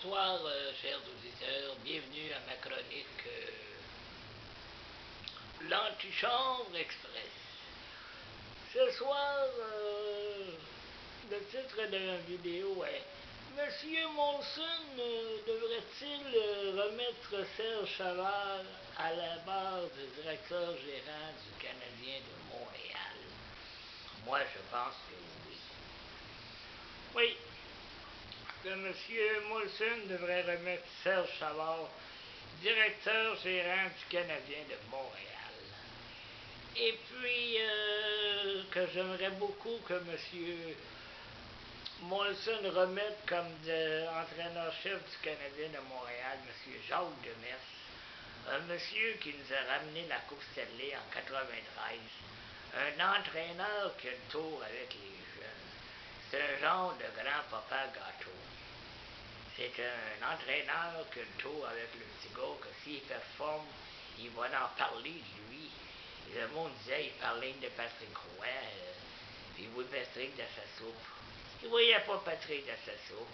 Bonsoir, chers auditeurs. Bienvenue à ma chronique L'Antichambre Express. Ce soir, le titre de la vidéo est Monsieur Molson devrait-il remettre Serge Chavard à la barre du directeur gérant du Canadien de Montréal? Moi, je pense que oui. Oui, que M. Molson devrait remettre Serge Chavard, directeur gérant du Canadien de Montréal. Et puis, que j'aimerais beaucoup que M. Molson remette comme entraîneur-chef du Canadien de Montréal, M. Jacques Demers, un monsieur qui nous a ramené la Coupe Stanley en 93, un entraîneur qui a le tour avec les jeunes. C'est un genre de grand-papa gâteau. C'est un entraîneur qui a le tour avec le petit gars, que s'il performe, il va en parler de lui. Et le monde disait, il parlait de Patrick Roy, puis il voit Patrick dans sa soupe. Il voyait pas Patrick dans sa soupe.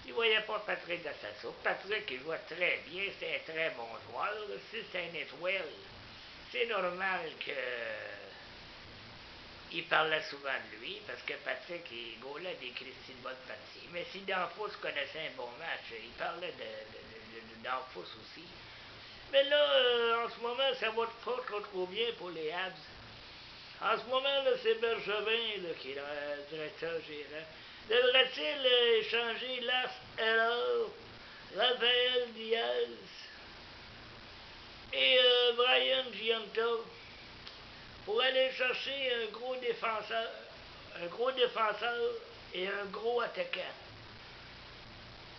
Il voyait pas Patrick dans sa soupe. Patrick, il voit très bien, c'est un très bon joueur. Si c'est une étoile, c'est normal que il parlait souvent de lui, parce que Patrick, il gaulait des Christine bonne partie. Mais si Danfous connaissait un bon match, il parlait de Danfous aussi. Mais là, en ce moment, ça va pas trop bien pour les Habs. En ce moment, là, c'est Bergevin là, qui est le directeur gérant. Devrait-il échanger Lars Eller, Raphaël Diaz et Brian Gianto pour aller chercher un gros défenseur et un gros attaquant.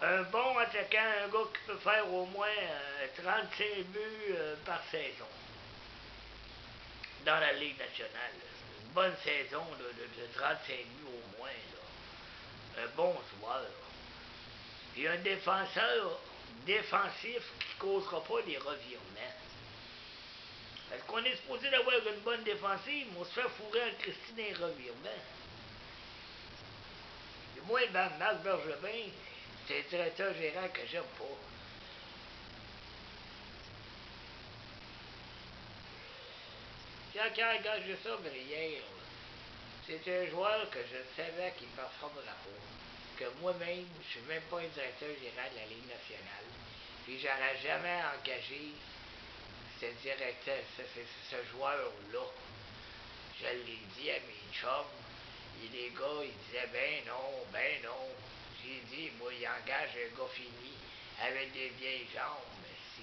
Un bon attaquant, un gars qui peut faire au moins 35 buts par saison dans la Ligue nationale. Une bonne saison de 35 buts au moins. Là. Un bon joueur. Puis un défenseur défensif qui ne causera pas des revirements. Parce qu'on est supposé d'avoir une bonne défensive, mais on se fait fourrer en Christine et revirement. Et moi, Marc Bergevin, c'est un directeur gérant que j'aime pas. Quand a engagé ça, Brière, c'est un joueur que je savais qu'il ne performera pas. Que moi-même, je suis même pas un directeur gérant de la Ligue nationale. Puis j'aurais jamais engagé ce directeur, ce joueur-là. Je l'ai dit à mes chums, et les gars, ils disaient, ben non. J'ai dit, moi, il engage un gars fini, avec des vieilles jambes, mais si.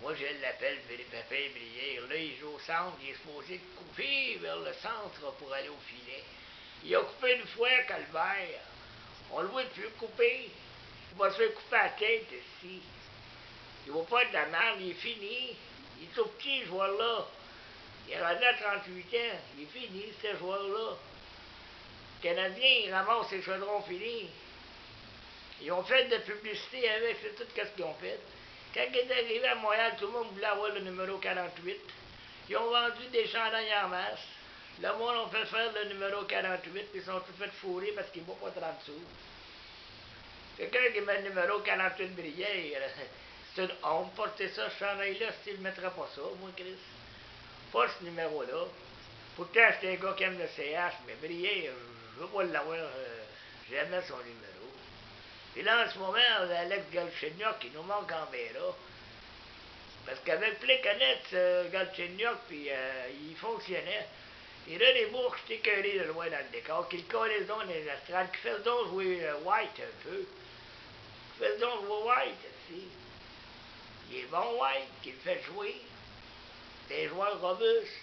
Moi, je l'appelle Pépin Brière. Là, il joue au centre, il est supposé couper vers le centre pour aller au filet. Il a coupé une fois à Calvaire. On le voit plus couper. Il va se faire couper la tête ici. Il va pas être de la merde, il est fini. Il est tout petit, ce joueur-là. Il est rendu à 38 ans. Il est fini, ce joueur-là. Le Canadien, il ramasse ses chaudrons finis. Ils ont fait de la publicité avec, c'est tout ce qu'ils ont fait. Quand il est arrivé à Montréal, tout le monde voulait avoir le numéro 48. Ils ont vendu des chandails en masse. Le monde a fait faire le numéro 48, puis ils sont tous fait fourrer parce qu'il ne vaut pas 30 sous. Quelqu'un qui met le numéro 48 Brière, c'est une honte. Porter ça, ce chandail-là, s'il ne mettrait pas ça, moi, Chris. Pas ce numéro-là. Pourtant, c'est un gars qui aime le CH, mais Brière, je veux pas l'avoir, jamais son numéro. Puis là, en ce moment, on a Alex Galchenyuk qui nous manque en Béra. Parce qu'avec Plekanec, Galchenyuk, puis il fonctionnait. Et là, les bourgs, j'étais écœuré de loin dans le décor, qu'il collait donc dans les astrales, qu'il fasse donc jouer White un peu. Qu'il fasse donc jouer White, aussi. Il est bon, White, qu'il le fait jouer. C'est un joueur robuste.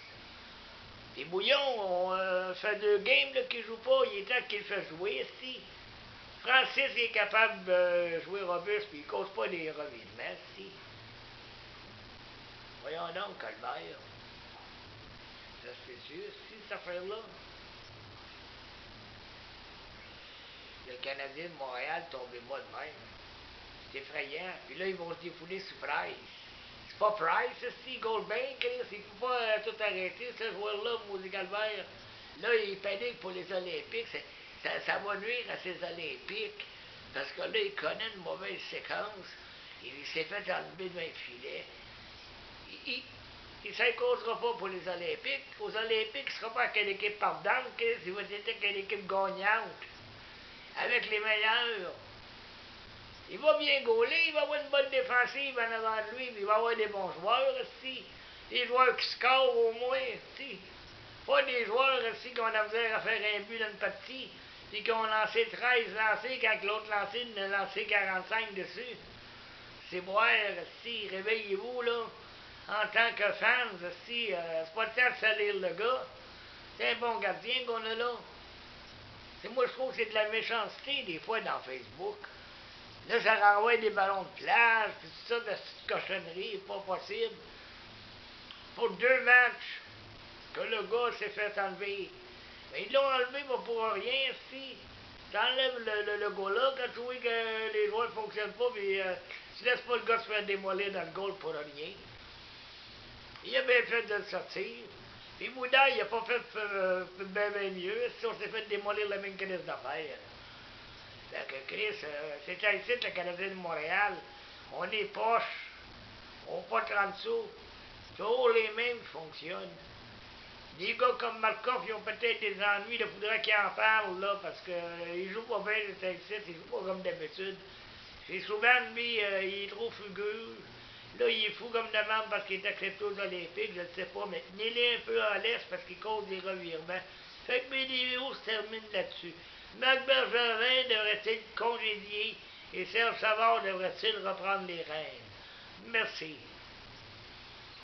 Et Bouillon, on fait 2 games qu'il ne joue pas, il est temps qu'il le fasse jouer, aussi. Francis est capable de jouer robuste, puis il ne cause pas des revirements, si. Voyons donc, Calvaire. Ça se fait-tu, si, cette affaire-là? Le Canadien de Montréal tombé moi de même. C'est effrayant. Puis là, ils vont se défouler sur Price. C'est pas Price, si, Goldbank, il ne faut pas tout arrêter, ce joueur-là, Maudit Calvaire. Là, il panique pour les Olympiques. Ça va nuire à ces Olympiques. Parce que là, il connaît une mauvaise séquence. Il s'est fait enlever d'un filet. Il ne s'imposera pas pour les Olympiques. Aux Olympiques, il ne sera pas quelle équipe perdante, il va être quelle équipe gagnante. Avec les meilleurs. Il va bien gauler, il va avoir une bonne défensive en avant de lui, puis il va avoir des bons joueurs aussi. Des joueurs qui scorent au moins, aussi. Pas des joueurs aussi qu'on a besoin à faire un but dans une partie, puis qu'on a lancé 13 lancés quand l'autre lancé ne lancé 45 dessus. C'est boire aussi, réveillez-vous là. En tant que fans aussi, c'est pas le temps de salir le gars. C'est un bon gardien qu'on a là. Moi, je trouve que c'est de la méchanceté, des fois, dans Facebook. Là, ça renvoie des ballons de plage, puis tout ça, de cette cochonnerie, pas possible. Pour 2 matchs, que le gars s'est fait enlever. Mais ils l'ont enlevé, mais pour rien, si. T'enlèves le gars-là, quand tu vois que les joueurs ne fonctionnent pas, puis tu laisses pas le gars se faire démolir dans le goal pour rien. Il a bien fait de le sortir. Puis Mouda, il n'a pas fait bien mieux. Si on s'est fait démolir la même crise d'affaires. Fait que Chris, c'est ici le Canadien de Montréal. On est poche. On n'a pas 30 sous. Toujours les mêmes qui fonctionnent. Des gars comme Markov, ils ont peut-être des ennuis. Il faudrait qu'ils en parlent, là, parce qu'ils jouent pas bien, les ici. Ils jouent pas comme d'habitude. C'est souvent, lui, il est trop fugueux. Là, il est fou comme demande parce qu'il est accepté aux Olympiques, je ne sais pas, mais tenez-les un peu à l'est parce qu'il cause des revirements. Fait que mes vidéos se terminent là-dessus. Marc Bergevin devrait-il congédier et Serge Savard devrait-il reprendre les rênes? Merci.